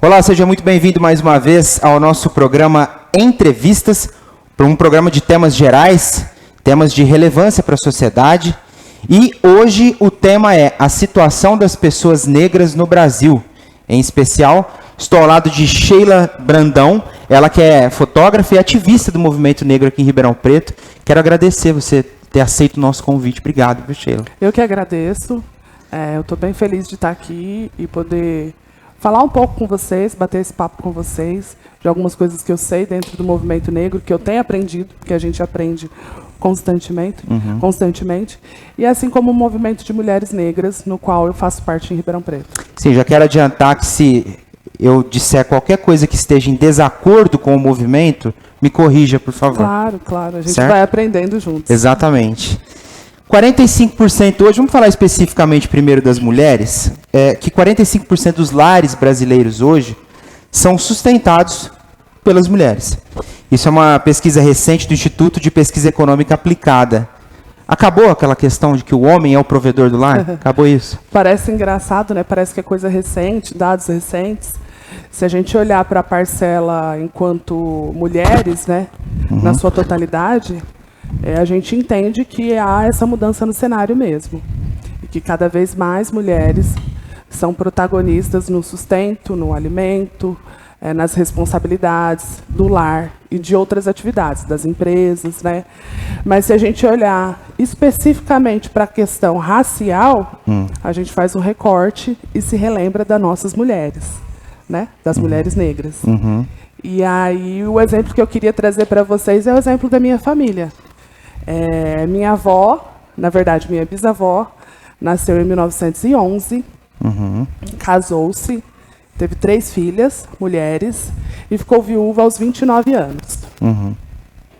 Olá, seja muito bem-vindo mais uma vez ao nosso programa Entrevistas, para um programa de temas gerais, temas de relevância para a sociedade. E hoje o tema é a situação das pessoas negras no Brasil. Em especial, estou ao lado de Sheila Brandão, ela que é fotógrafa e ativista do movimento negro aqui em Ribeirão Preto. Quero agradecer você ter aceito o nosso convite. Obrigado, Sheila. Eu que agradeço. Eu estou bem feliz de estar aqui e poder falar um pouco com vocês, bater esse papo com vocês, de algumas coisas que eu sei dentro do movimento negro, que eu tenho aprendido, que a gente aprende constantemente, e assim como o movimento de mulheres negras, no qual eu faço parte em Ribeirão Preto. Sim, já quero adiantar que se eu disser qualquer coisa que esteja em desacordo com o movimento, me corrija, por favor. Claro, a gente certo? vai aprendendo juntos. Exatamente. 45% hoje, vamos falar especificamente primeiro das mulheres, que 45% dos lares brasileiros hoje são sustentados pelas mulheres. Isso é uma pesquisa recente do Instituto de Pesquisa Econômica Aplicada. Acabou aquela questão de que o homem é o provedor do lar? Acabou isso? Parece engraçado, né? Parece que é coisa recente, dados recentes. Se a gente olhar para a parcela enquanto mulheres, né, na sua totalidade, a gente entende que há essa mudança no cenário mesmo. E que cada vez mais mulheres são protagonistas no sustento, no alimento, nas responsabilidades do lar e de outras atividades, das empresas, né? Mas se a gente olhar especificamente para a questão racial, a gente faz um recorte e se relembra das nossas mulheres, né? Das mulheres negras. E aí o exemplo que eu queria trazer para vocês é o exemplo da minha família. Minha avó, na verdade minha bisavó, nasceu em 1911, casou-se, teve 3 filhas, mulheres, e ficou viúva aos 29 anos.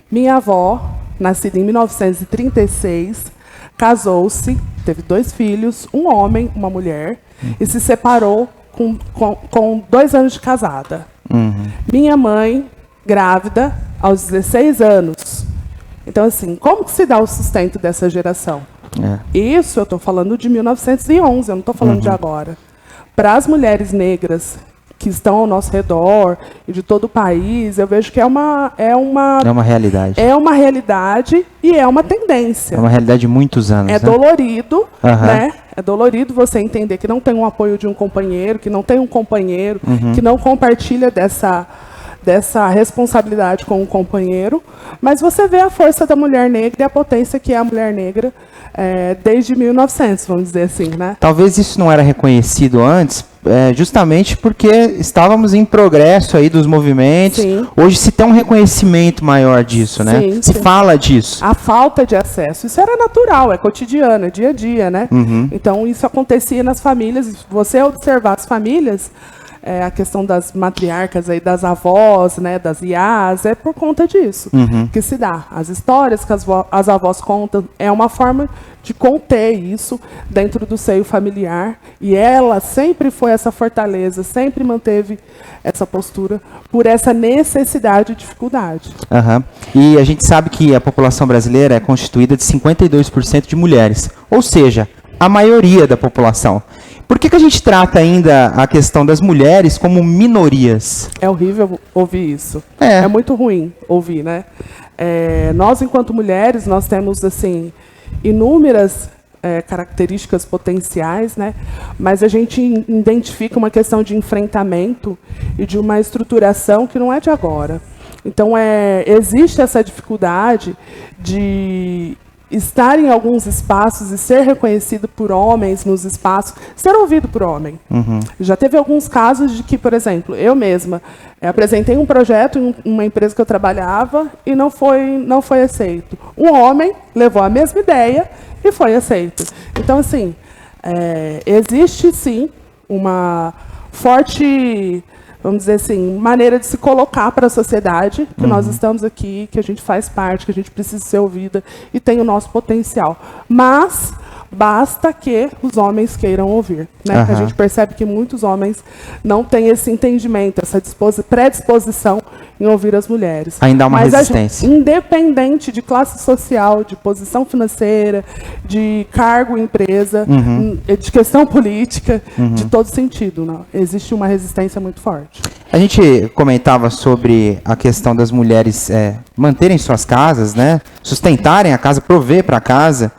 Minha avó, nascida em 1936, casou-se, teve 2 filhos, um homem, uma mulher, e se separou com 2 anos de casada. Minha mãe, grávida, aos 16 anos. Então, assim, como que se dá o sustento dessa geração? Isso eu estou falando de 1911, eu não estou falando de agora. Para as mulheres negras que estão ao nosso redor e de todo o país, eu vejo que é uma realidade. É uma realidade e é uma tendência. É uma realidade de muitos anos. É dolorido, né? É dolorido você entender que não tem um apoio de um companheiro, que não tem um companheiro, que não compartilha dessa responsabilidade com o companheiro, mas você vê a força da mulher negra e a potência que é a mulher negra desde 1900, vamos dizer assim, né? Talvez isso não era reconhecido antes, justamente porque estávamos em progresso aí dos movimentos. Sim. Hoje se tem um reconhecimento maior disso, né? Sim, se fala disso. A falta de acesso, isso era natural, é cotidiano, é dia a dia, né? Então isso acontecia nas famílias, você observar as famílias, a questão das matriarcas, aí, das avós, né, das iás, é por conta disso que se dá. As histórias que as avós contam é uma forma de conter isso dentro do seio familiar. E ela sempre foi essa fortaleza, sempre manteve essa postura por essa necessidade e dificuldade. E a gente sabe que a população brasileira é constituída de 52% de mulheres, ou seja, a maioria da população. Por que a gente trata ainda a questão das mulheres como minorias? É horrível ouvir isso. É muito ruim ouvir, né? Nós, enquanto mulheres, nós temos assim inúmeras características potenciais, né? Mas a gente identifica uma questão de enfrentamento e de uma estruturação que não é de agora. Então, existe essa dificuldade de estar em alguns espaços e ser reconhecido por homens nos espaços, ser ouvido por homem. Já teve alguns casos de que, por exemplo, eu mesma apresentei um projeto em uma empresa que eu trabalhava e não foi aceito. Um homem levou a mesma ideia e foi aceito. Então, assim, existe sim uma forte, vamos dizer assim, maneira de se colocar para a sociedade, que nós estamos aqui, que a gente faz parte, que a gente precisa ser ouvida e tem o nosso potencial. Mas basta que os homens queiram ouvir, né? A gente percebe que muitos homens não têm esse entendimento, essa predisposição em ouvir as mulheres. Ainda há uma resistência. Independente de classe social, de posição financeira, de cargo em empresa, de questão política, de todo sentido, não. Existe uma resistência muito forte. A gente comentava sobre a questão das mulheres manterem suas casas, né? Sustentarem a casa, prover para a casa.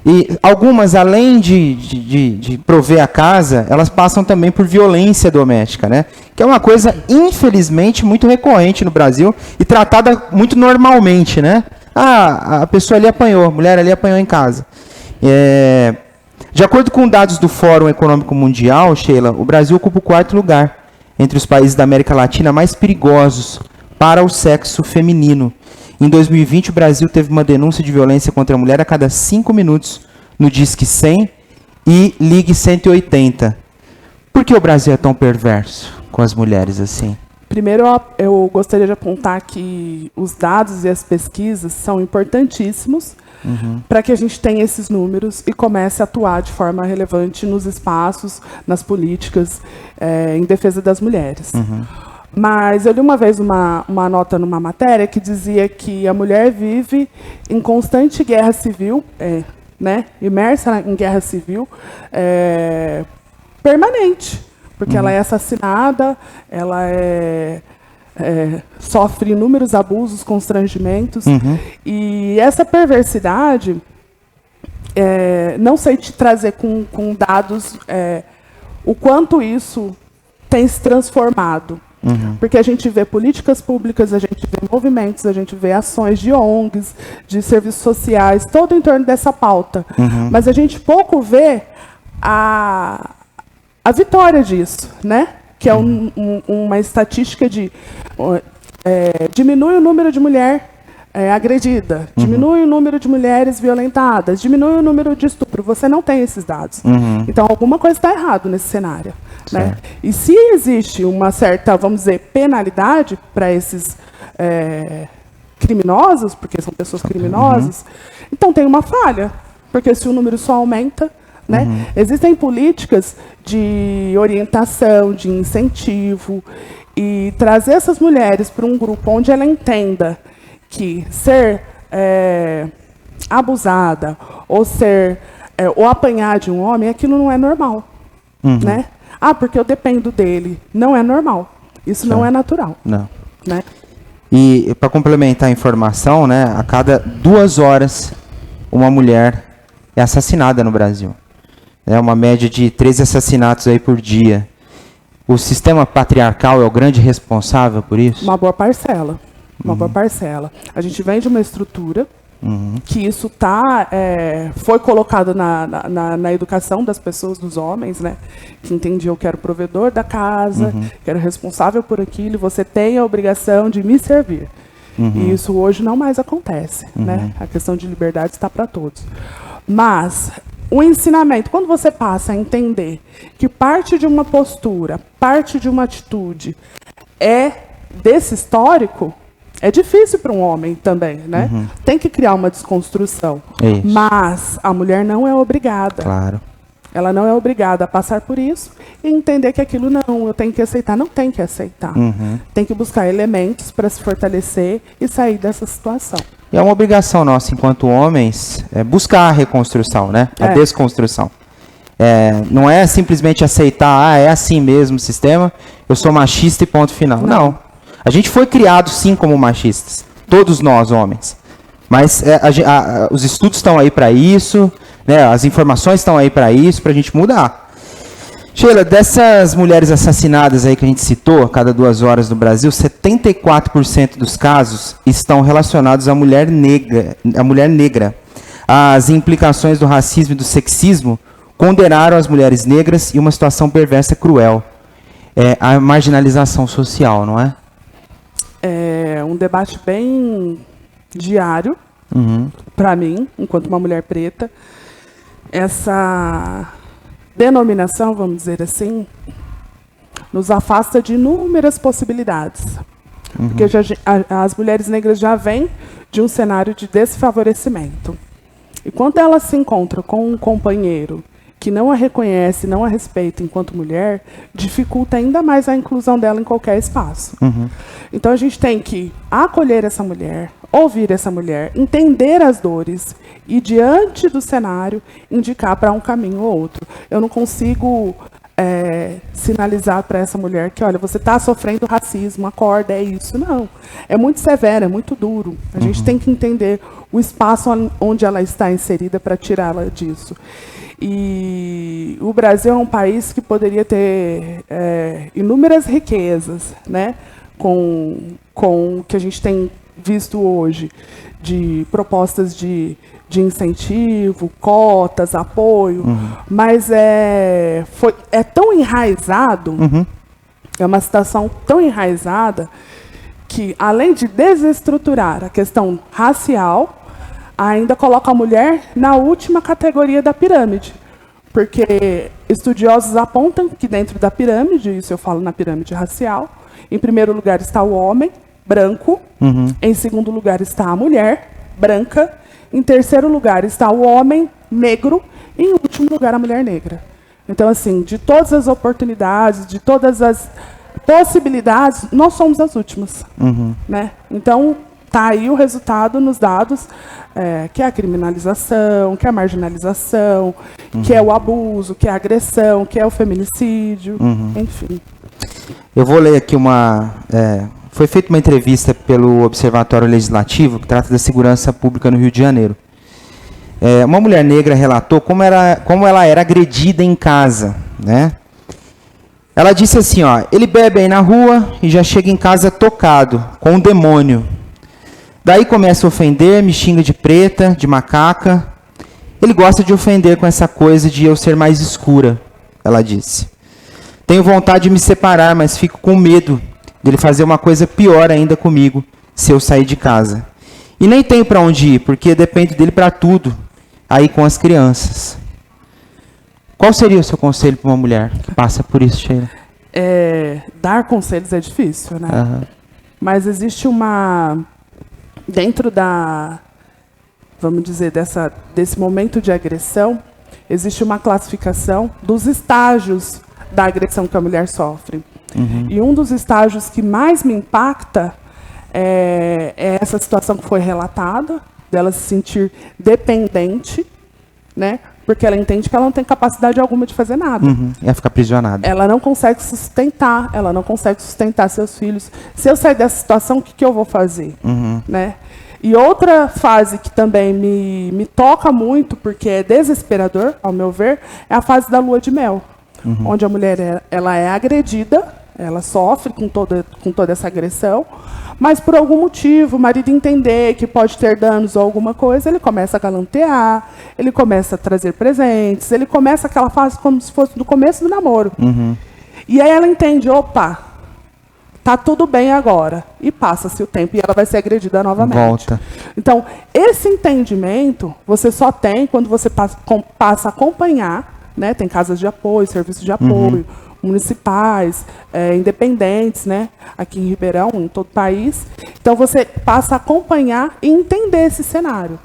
E algumas, além de prover a casa, elas passam também por violência doméstica, né? Que é uma coisa, infelizmente, muito recorrente no Brasil e tratada muito normalmente, né? Ah, a pessoa ali apanhou, a mulher ali apanhou em casa. De acordo com dados do Fórum Econômico Mundial, Sheila, o Brasil ocupa o 4º lugar entre os países da América Latina mais perigosos para o sexo feminino. Em 2020, o Brasil teve uma denúncia de violência contra a mulher a cada 5 minutos no Disque 100 e Ligue 180. Por que o Brasil é tão perverso com as mulheres assim? Primeiro, eu gostaria de apontar que os dados e as pesquisas são importantíssimos para que a gente tenha esses números e comece a atuar de forma relevante nos espaços, nas políticas em defesa das mulheres. Mas eu li uma vez uma nota numa matéria que dizia que a mulher vive em constante guerra civil, né, imersa em guerra civil permanente, porque ela é assassinada, ela sofre inúmeros abusos, constrangimentos, e essa perversidade, não sei te trazer com dados o quanto isso tem se transformado. Porque a gente vê políticas públicas, a gente vê movimentos, a gente vê ações de ONGs, de serviços sociais, todo em torno dessa pauta. Mas a gente pouco vê a vitória disso, né? Que é uma estatística de diminui o número de mulher agredida, diminui o número de mulheres violentadas, diminui o número de estupro. Você não tem esses dados. Então, alguma coisa está errada nesse cenário. Né? E se existe uma certa, vamos dizer, penalidade para esses criminosos, porque são pessoas criminosas, então tem uma falha, porque se o número só aumenta, né? Existem políticas de orientação, de incentivo, e trazer essas mulheres para um grupo onde ela entenda que ser abusada ou ou apanhar de um homem, aquilo não é normal, né? Ah, porque eu dependo dele. Não é normal. Isso não é natural. Não. Né? E para complementar a informação, né, a cada 2 horas uma mulher é assassinada no Brasil. É uma média de 13 assassinatos aí por dia. O sistema patriarcal é o grande responsável por isso? Uma boa parcela. Uma boa parcela. A gente vem de uma estrutura que isso foi colocado na educação das pessoas, dos homens, né? Que entendiam que era o provedor da casa, que era o responsável por aquilo, e você tem a obrigação de me servir. E isso hoje não mais acontece, né? A questão de liberdade está para todos. Mas o ensinamento, quando você passa a entender que parte de uma postura, parte de uma atitude é desse histórico, é difícil para um homem também, né? Tem que criar uma desconstrução. Isso. Mas a mulher não é obrigada. Claro. Ela não é obrigada a passar por isso e entender que aquilo não, eu tenho que aceitar. Não tem que aceitar. Tem que buscar elementos para se fortalecer e sair dessa situação. E é uma obrigação nossa, enquanto homens, buscar a reconstrução, né? A desconstrução. Não é simplesmente aceitar, é assim mesmo o sistema, eu sou machista e ponto final. Não. A gente foi criado, sim, como machistas. Todos nós, homens. Mas os estudos estão aí para isso, né? As informações estão aí para isso, para a gente mudar. Sheila, dessas mulheres assassinadas aí que a gente citou, a cada 2 horas no Brasil, 74% dos casos estão relacionados à mulher negra. As implicações do racismo e do sexismo condenaram as mulheres negras em uma situação perversa e cruel. A marginalização social, não é? É um debate bem diário, para mim, enquanto uma mulher preta. Essa denominação, vamos dizer assim, nos afasta de inúmeras possibilidades. Porque as mulheres negras já vêm de um cenário de desfavorecimento. E quando ela se encontra com um companheiro que não a reconhece, não a respeita enquanto mulher, dificulta ainda mais a inclusão dela em qualquer espaço. Então a gente tem que acolher essa mulher, ouvir essa mulher, entender as dores e, diante do cenário, indicar para um caminho ou outro. Eu não consigo sinalizar para essa mulher que, olha, você está sofrendo racismo, acorda, é isso. Não. É muito severo, é muito duro. A gente tem que entender o espaço onde ela está inserida para tirá-la disso. E o Brasil é um país que poderia ter inúmeras riquezas, né, com o que a gente tem visto hoje, de propostas de incentivo, cotas, apoio, mas é tão enraizado, é uma situação tão enraizada, que, além de desestruturar a questão racial, ainda coloca a mulher na última categoria da pirâmide. Porque estudiosos apontam que dentro da pirâmide, isso eu falo na pirâmide racial, em primeiro lugar está o homem, branco, em segundo lugar está a mulher, branca, em terceiro lugar está o homem, negro, e em último lugar a mulher negra. Então, assim, de todas as oportunidades, de todas as possibilidades, nós somos as últimas. Né? Então, está aí o resultado nos dados, que é a criminalização, que é a marginalização, que é o abuso, que é a agressão, que é o feminicídio, enfim. Eu vou ler aqui foi feita uma entrevista pelo Observatório Legislativo, que trata da segurança pública no Rio de Janeiro. Uma mulher negra relatou como ela era agredida em casa, né? Ela disse assim, ó, ele bebe aí na rua e já chega em casa tocado, com um demônio. Daí começa a ofender, me xinga de preta, de macaca. Ele gosta de ofender com essa coisa de eu ser mais escura, ela disse. Tenho vontade de me separar, mas fico com medo dele fazer uma coisa pior ainda comigo, se eu sair de casa. E nem tenho para onde ir, porque dependo dele para tudo, aí com as crianças. Qual seria o seu conselho para uma mulher que passa por isso, Sheila? Dar conselhos é difícil, né? Mas existe dentro vamos dizer, desse momento de agressão, existe uma classificação dos estágios da agressão que a mulher sofre. E um dos estágios que mais me impacta é essa situação que foi relatada, dela se sentir dependente, né? Porque ela entende que ela não tem capacidade alguma de fazer nada. Ela fica aprisionada. Ela não consegue sustentar, ela não consegue sustentar seus filhos. Se eu sair dessa situação, o que eu vou fazer? Né? E outra fase que também me toca muito, porque é desesperador, ao meu ver, é a fase da lua de mel. Onde a mulher ela é agredida, ela sofre com toda essa agressão, mas por algum motivo, o marido entender que pode ter danos ou alguma coisa, ele começa a galantear, ele começa a trazer presentes, ele começa aquela fase como se fosse do começo do namoro. E aí ela entende, opa, tá tudo bem agora. E passa-se o tempo e ela vai ser agredida novamente. Volta. Então, esse entendimento você só tem quando você passa a acompanhar, né? Tem casas de apoio, serviços de apoio, municipais, independentes, né? Aqui em Ribeirão, em todo o país. Então, você passa a acompanhar e entender esse cenário.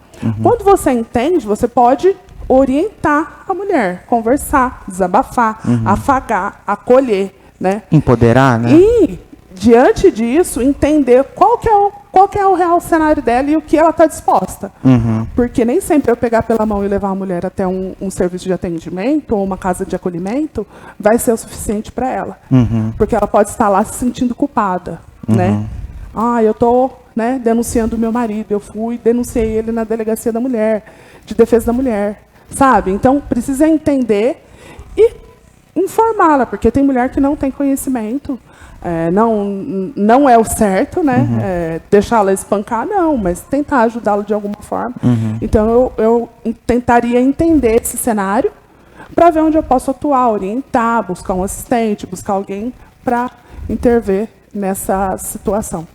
Quando você entende, você pode orientar a mulher, conversar, desabafar, afagar, acolher, né? Empoderar, né? E, diante disso, entender qual que é o real cenário dela e o que ela está disposta. Porque nem sempre eu pegar pela mão e levar a mulher até um serviço de atendimento ou uma casa de acolhimento vai ser o suficiente para ela. Porque ela pode estar lá se sentindo culpada, né? Eu estou, né, denunciando o meu marido, eu denunciei ele na delegacia da mulher, de defesa da mulher, sabe? Então, precisa entender e informá-la, porque tem mulher que não tem conhecimento, não é o certo, né? Deixá-la espancar, não, mas tentar ajudá-la de alguma forma. Então, eu tentaria entender esse cenário para ver onde eu posso atuar, orientar, buscar um assistente, buscar alguém para intervir nessa situação.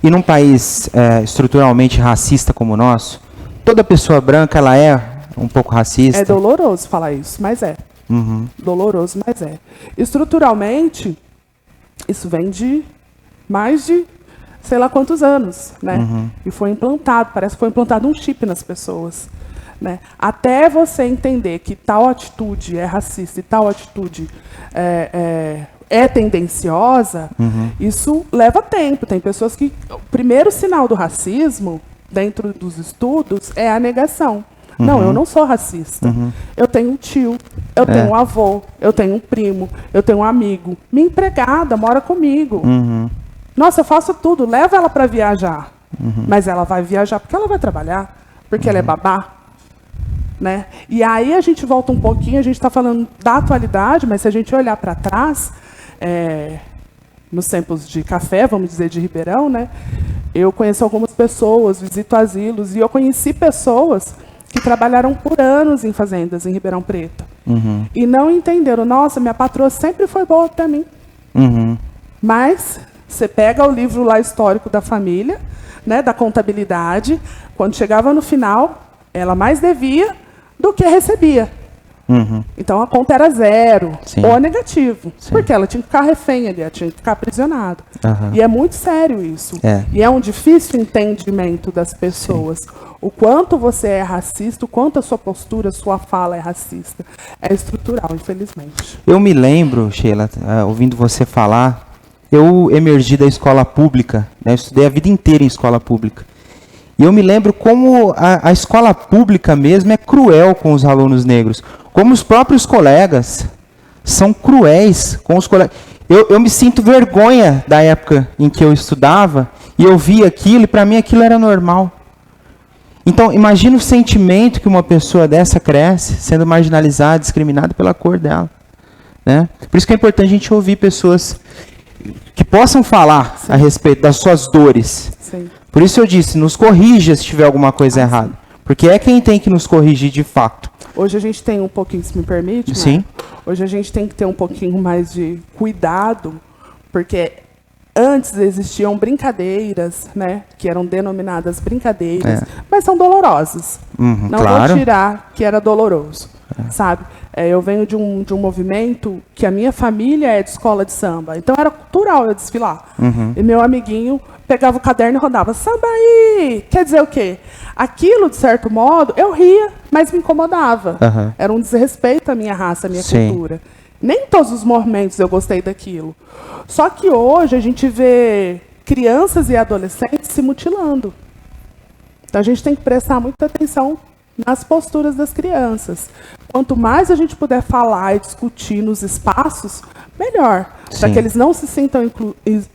E num país estruturalmente racista como o nosso, toda pessoa branca ela é um pouco racista? É doloroso falar isso, mas é. Doloroso, mas é. Estruturalmente, isso vem de mais de sei lá quantos anos, né? E foi implantado, parece que foi implantado um chip nas pessoas. né? Até você entender que tal atitude é racista e tal atitude é tendenciosa, isso leva tempo. Tem pessoas que... O primeiro sinal do racismo, dentro dos estudos, é a negação. Não, eu não sou racista. Eu tenho um tio, eu tenho um avô, eu tenho um primo, eu tenho um amigo. Minha empregada mora comigo. Nossa, eu faço tudo, levo ela para viajar. Mas ela vai viajar porque ela vai trabalhar, porque ela é babá. Né? E aí a gente volta um pouquinho, a gente está falando da atualidade, mas se a gente olhar para trás, nos tempos de café, vamos dizer, de Ribeirão, né? Eu conheço algumas pessoas, visito asilos, e eu conheci pessoas que trabalharam por anos em fazendas em Ribeirão Preto. E não entenderam, nossa, minha patroa sempre foi boa para mim. Mas você pega o livro lá histórico da família, né, da contabilidade, quando chegava no final, ela mais devia do que recebia. Então a conta era zero, ou negativo. Porque ela tinha que ficar refém ali, ela tinha que ficar aprisionada. E é muito sério isso. E é um difícil entendimento das pessoas. O quanto você é racista, o quanto a sua postura, a sua fala é racista. É estrutural, infelizmente. Eu me lembro, Sheila, ouvindo você falar, eu emergi da escola pública, né, eu estudei a vida inteira em escola pública. E eu me lembro como a escola pública mesmo é cruel com os alunos negros. Como os próprios colegas são cruéis com os colegas. Eu me sinto vergonha da época em que eu estudava e eu via aquilo e para mim aquilo era normal. Então, imagina o sentimento que uma pessoa dessa cresce, sendo marginalizada, discriminada pela cor dela. Né? Por isso que é importante a gente ouvir pessoas que possam falar a respeito das suas dores. Por isso eu disse, nos corrija se tiver alguma coisa errada. Porque é quem tem que nos corrigir de fato. Hoje a gente tem um pouquinho, se me permite, Sim. Hoje a gente tem que ter um pouquinho mais de cuidado, porque antes existiam brincadeiras, né, que eram denominadas brincadeiras, mas são dolorosas. Não claro. vou tirar que era doloroso, sabe? Eu venho de um movimento que a minha família é de escola de samba, então era cultural eu desfilar. E meu amiguinho pegava o caderno e rodava, samba aí! Quer dizer o quê? Aquilo, de certo modo, eu ria, mas me incomodava. Era um desrespeito à minha raça, à minha cultura. Nem em todos os momentos eu gostei daquilo. Só que hoje a gente vê crianças e adolescentes se mutilando. Então a gente tem que prestar muita atenção nas posturas das crianças. Quanto mais a gente puder falar e discutir nos espaços, melhor. Para que eles não se sintam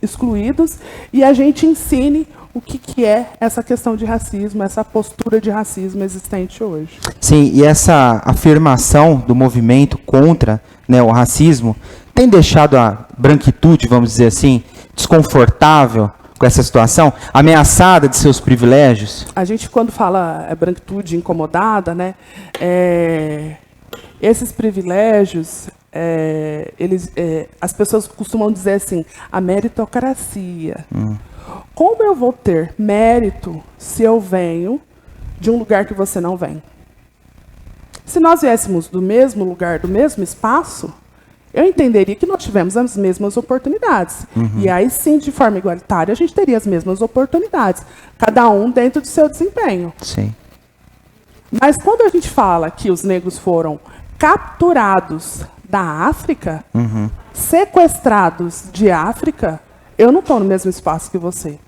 excluídos e a gente ensine o que é essa questão de racismo, essa postura de racismo existente hoje. Sim, e essa afirmação do movimento contra, né, o racismo tem deixado a branquitude, vamos dizer assim, desconfortável com essa situação, ameaçada de seus privilégios? A gente, quando fala branquitude incomodada, né, esses privilégios, as pessoas costumam dizer assim, a meritocracia. Como eu vou ter mérito se eu venho de um lugar que você não vem? Se nós viéssemos do mesmo lugar, do mesmo espaço, eu entenderia que nós tivemos as mesmas oportunidades. E aí sim, de forma igualitária, a gente teria as mesmas oportunidades. Cada um dentro do seu desempenho. Sim. Mas quando a gente fala que os negros foram capturados da África, sequestrados de África, eu não estou no mesmo espaço que você.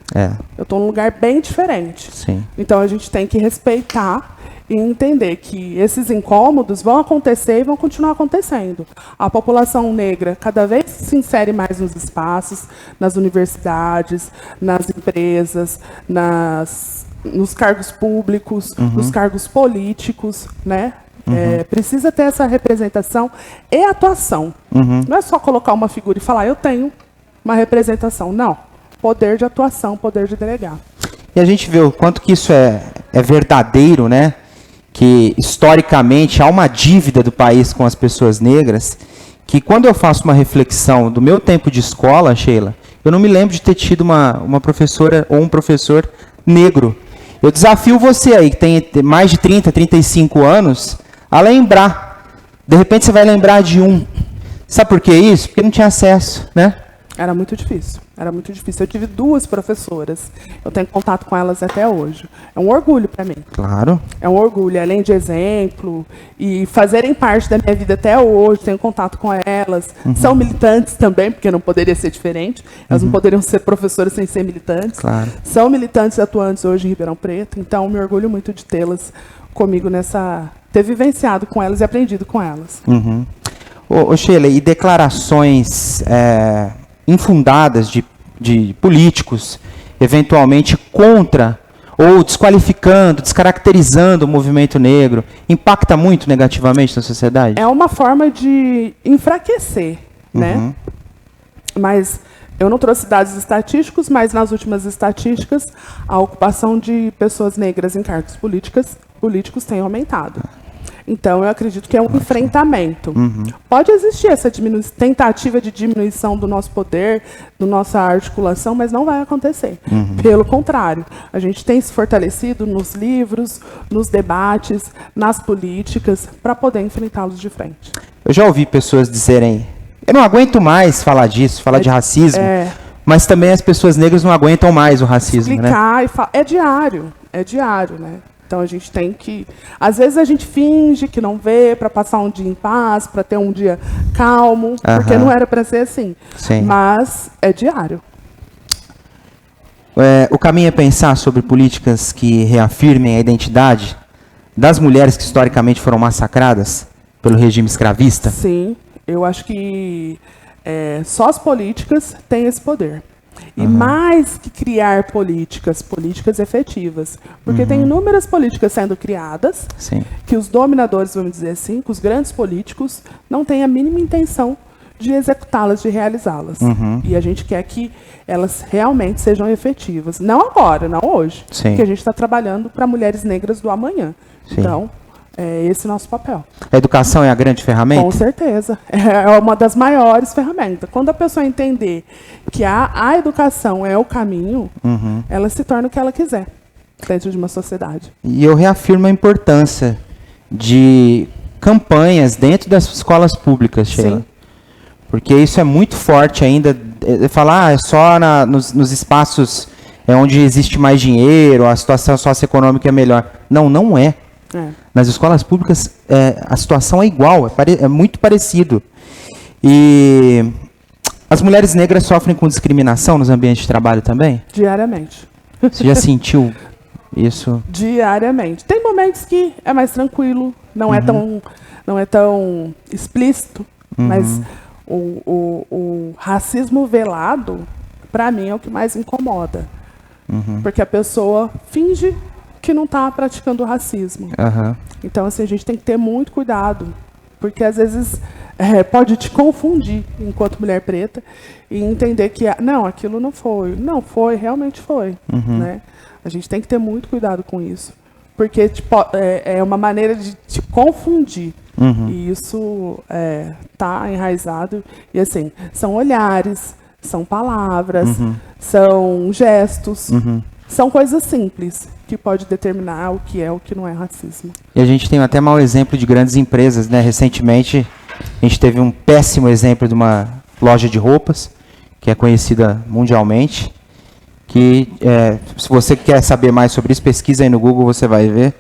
Eu estou num lugar bem diferente. Sim. Então a gente tem que respeitar e entender que esses incômodos vão acontecer e vão continuar acontecendo. A população negra cada vez se insere mais nos espaços, nas universidades, nas empresas, nos cargos públicos, nos cargos políticos, né? Precisa ter essa representação e atuação. Não é só colocar uma figura e falar, eu tenho uma representação. Não. Poder de atuação, poder de delegar. E a gente vê o quanto que isso é verdadeiro, né? Que historicamente há uma dívida do país com as pessoas negras, que quando eu faço uma reflexão do meu tempo de escola, Sheila, eu não me lembro de ter tido uma professora ou um professor negro. Eu desafio você aí, que tem mais de 30, 35 anos, a lembrar. De repente você vai lembrar de um. Sabe por que isso? Porque não tinha acesso, né? Era muito difícil. Era muito difícil. Eu tive 2 professoras. Eu tenho contato com elas até hoje. É um orgulho para mim. Claro. É um orgulho, além de exemplo, e fazerem parte da minha vida até hoje, tenho contato com elas. São militantes também, porque não poderia ser diferente. Elas não poderiam ser professoras sem ser militantes. Claro. São militantes atuantes hoje em Ribeirão Preto, então me orgulho muito de tê-las comigo ter vivenciado com elas e aprendido com elas. Ô Sheila, e declarações infundadas de políticos, eventualmente contra ou desqualificando, descaracterizando o movimento negro, impacta muito negativamente na sociedade? É uma forma de enfraquecer, né? Mas eu não trouxe dados estatísticos, mas nas últimas estatísticas, a ocupação de pessoas negras em cargos políticos tem aumentado. Então, eu acredito que é um enfrentamento. Pode existir essa tentativa de diminuição do nosso poder, da nossa articulação, mas não vai acontecer. Pelo contrário, a gente tem se fortalecido nos livros, nos debates, nas políticas, para poder enfrentá-los de frente. Eu já ouvi pessoas dizerem, eu não aguento mais falar disso, falar de racismo, mas também as pessoas negras não aguentam mais o racismo, explicar né? E falar. É diário, né? Então a gente tem que... Às vezes a gente finge que não vê para passar um dia em paz, para ter um dia calmo, porque não era para ser assim. Sim. Mas é diário. O caminho é pensar sobre políticas que reafirmem a identidade das mulheres que historicamente foram massacradas pelo regime escravista? Sim, eu acho que só as políticas têm esse poder. E mais que criar políticas efetivas. Porque tem inúmeras políticas sendo criadas, Sim. que os dominadores, vamos dizer assim, que os grandes políticos não têm a mínima intenção de executá-las, de realizá-las. E a gente quer que elas realmente sejam efetivas. Não agora, não hoje. Sim. Porque a gente está trabalhando para mulheres negras do amanhã. Sim. Então, é esse nosso papel. A educação é a grande ferramenta? Com certeza. É uma das maiores ferramentas. Quando a pessoa entender que a educação é o caminho, ela se torna o que ela quiser dentro de uma sociedade. E eu reafirmo a importância de campanhas dentro das escolas públicas, Sheila. Sim. Porque isso é muito forte ainda. Falar é só nos espaços onde existe mais dinheiro, a situação socioeconômica é melhor. Não, não é. Nas escolas públicas, a situação é igual, é muito parecido. E as mulheres negras sofrem com discriminação nos ambientes de trabalho também? Diariamente. Você já sentiu isso? Diariamente. Tem momentos que é mais tranquilo, não é tão explícito, mas o racismo velado, para mim, é o que mais incomoda. Porque a pessoa finge que não está praticando o racismo. Então, assim, a gente tem que ter muito cuidado, porque às vezes pode te confundir enquanto mulher preta e entender que, não, aquilo não foi. Não foi, realmente foi. Né? A gente tem que ter muito cuidado com isso, porque é uma maneira de te confundir. E isso está enraizado. E, assim, são olhares, são palavras, são gestos, são coisas simples que pode determinar o que é o que não é racismo. E a gente tem até mau exemplo de grandes empresas, né? Recentemente, a gente teve um péssimo exemplo de uma loja de roupas, que é conhecida mundialmente, que, se você quer saber mais sobre isso, pesquisa aí no Google, você vai ver.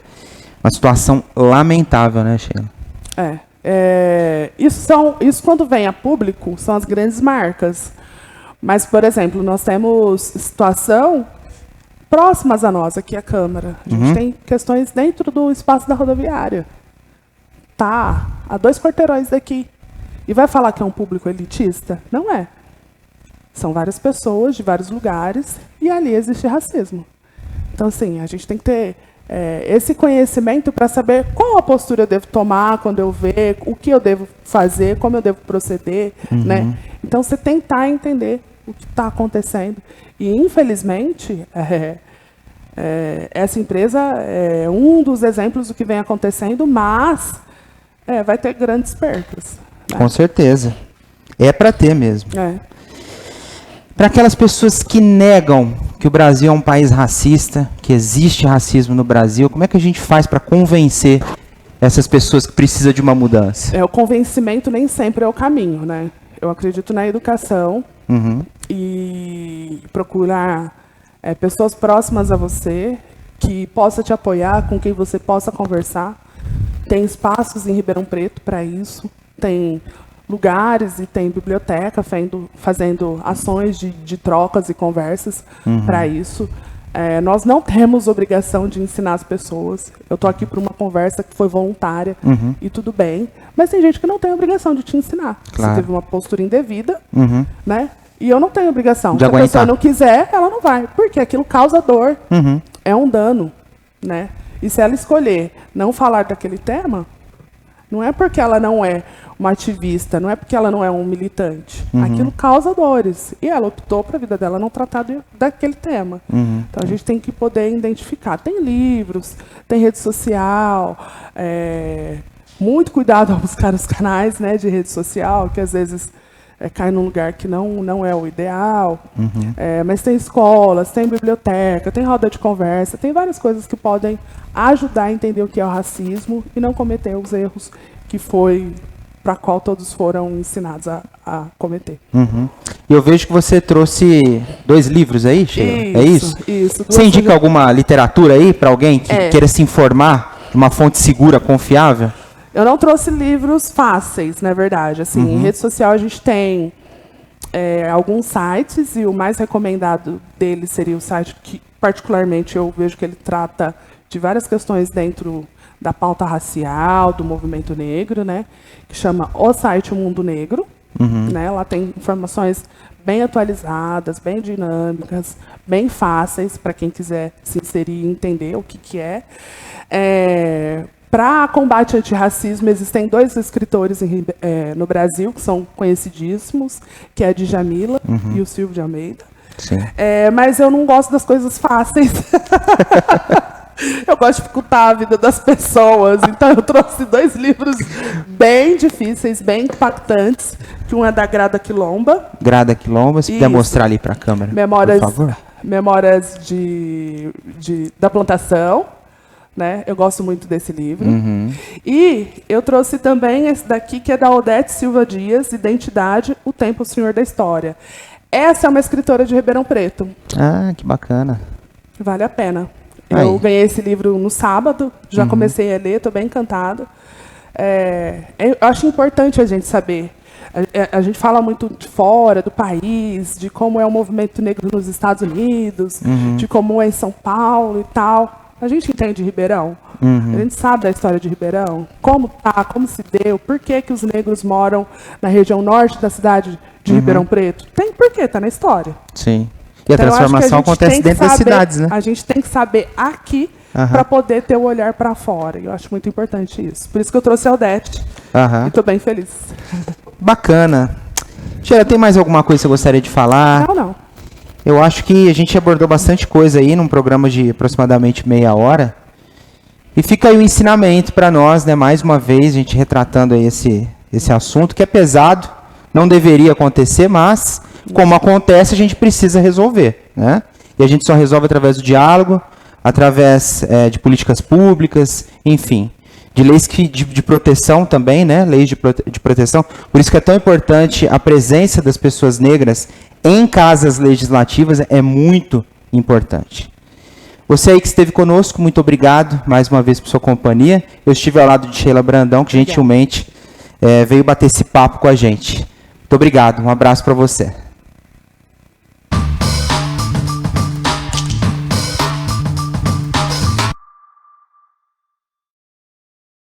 Uma situação lamentável, né, Sheila? Isso quando vem a público, são as grandes marcas. Mas, por exemplo, nós temos situação próximas a nós, aqui a Câmara. A gente tem questões dentro do espaço da rodoviária. Tá a 2 quarteirões daqui. E vai falar que é um público elitista? Não é. São várias pessoas de vários lugares e ali existe racismo. Então, assim, a gente tem que ter esse conhecimento para saber qual a postura eu devo tomar quando eu ver, o que eu devo fazer, como eu devo proceder, né? Então, você tentar entender o que está acontecendo. E, infelizmente, essa empresa é um dos exemplos do que vem acontecendo, mas vai ter grandes percas. Né? Com certeza. É para ter mesmo. Para aquelas pessoas que negam que o Brasil é um país racista, que existe racismo no Brasil, como é que a gente faz para convencer essas pessoas que precisam de uma mudança? O convencimento nem sempre é o caminho, né? Eu acredito na educação, e procurar pessoas próximas a você, que possa te apoiar, com quem você possa conversar. Tem espaços em Ribeirão Preto para isso, tem lugares e tem biblioteca fazendo ações de trocas e conversas para isso. Nós não temos obrigação de ensinar as pessoas. Eu estou aqui para uma conversa que foi voluntária e tudo bem. Mas tem gente que não tem obrigação de te ensinar. Claro. Você teve uma postura indevida, né? E eu não tenho obrigação. De Se aguentar. a pessoa não quiser, ela não vai. Porque aquilo causa dor. É um dano, né? E se ela escolher não falar daquele tema, não é porque ela não é uma ativista, não é porque ela não é um militante. Aquilo causa dores. E ela optou para a vida dela não tratar daquele tema. Então a gente tem que poder identificar. Tem livros, tem rede social. Muito cuidado ao buscar os canais, né, de rede social, que às vezes cai num lugar que não é o ideal. Mas tem escolas, tem biblioteca, tem roda de conversa, tem várias coisas que podem ajudar a entender o que é o racismo e não cometer os erros que foi para qual todos foram ensinados a cometer. E eu vejo que você trouxe 2 livros aí, Sheila. É isso? Isso. Você indica alguma literatura aí para alguém que queira se informar de uma fonte segura, confiável? Eu não trouxe livros fáceis, na verdade. Assim, em rede social a gente tem alguns sites, e o mais recomendado deles seria o site que, particularmente, eu vejo que ele trata de várias questões dentro da pauta racial, do movimento negro, né? Que chama O Site Mundo Negro. Né? Lá tem informações bem atualizadas, bem dinâmicas, bem fáceis para quem quiser se inserir e entender o que é. Para combate antirracismo, existem 2 escritores no Brasil que são conhecidíssimos, que é a Djamila e o Silvio de Almeida. Sim. Mas eu não gosto das coisas fáceis. Eu gosto de dificultar a vida das pessoas. Então eu trouxe 2 livros bem difíceis, bem impactantes, que um é da Grada Quilomba. Grada Quilomba, se puder mostrar ali para a câmera, por favor. Memórias da Plantação. Né? Eu gosto muito desse livro. E eu trouxe também esse daqui, que é da Odete Silva Dias, Identidade, o Tempo, o Senhor da História. Essa é uma escritora de Ribeirão Preto. Ah, que bacana. Vale a pena. Eu ganhei esse livro no sábado, já comecei a ler, estou bem encantada. Eu acho importante a gente saber. A gente fala muito de fora, do país, de como é o movimento negro nos Estados Unidos, de como é em São Paulo e tal. A gente entende Ribeirão, a gente sabe da história de Ribeirão, como como se deu, por que os negros moram na região norte da cidade de Ribeirão Preto. Tem porquê, está na história. Sim. E a transformação acontece dentro das cidades, né? A gente tem que saber aqui para poder ter o olhar para fora. E eu acho muito importante isso. Por isso que eu trouxe a Odete. E estou bem feliz. Bacana. Sheila, tem mais alguma coisa que você gostaria de falar? Não. Eu acho que a gente abordou bastante coisa aí num programa de aproximadamente meia hora. E fica aí o ensinamento para nós, né? Mais uma vez, a gente retratando aí esse assunto, que é pesado, não deveria acontecer, mas como acontece, a gente precisa resolver, né? E a gente só resolve através do diálogo, através de políticas públicas, enfim, de leis de proteção também, né? Leis de proteção. Por isso que é tão importante a presença das pessoas negras em casas legislativas, é muito importante. Você aí que esteve conosco, muito obrigado mais uma vez por sua companhia. Eu estive ao lado de Sheila Brandão, que gentilmente veio bater esse papo com a gente. Muito obrigado, um abraço para você.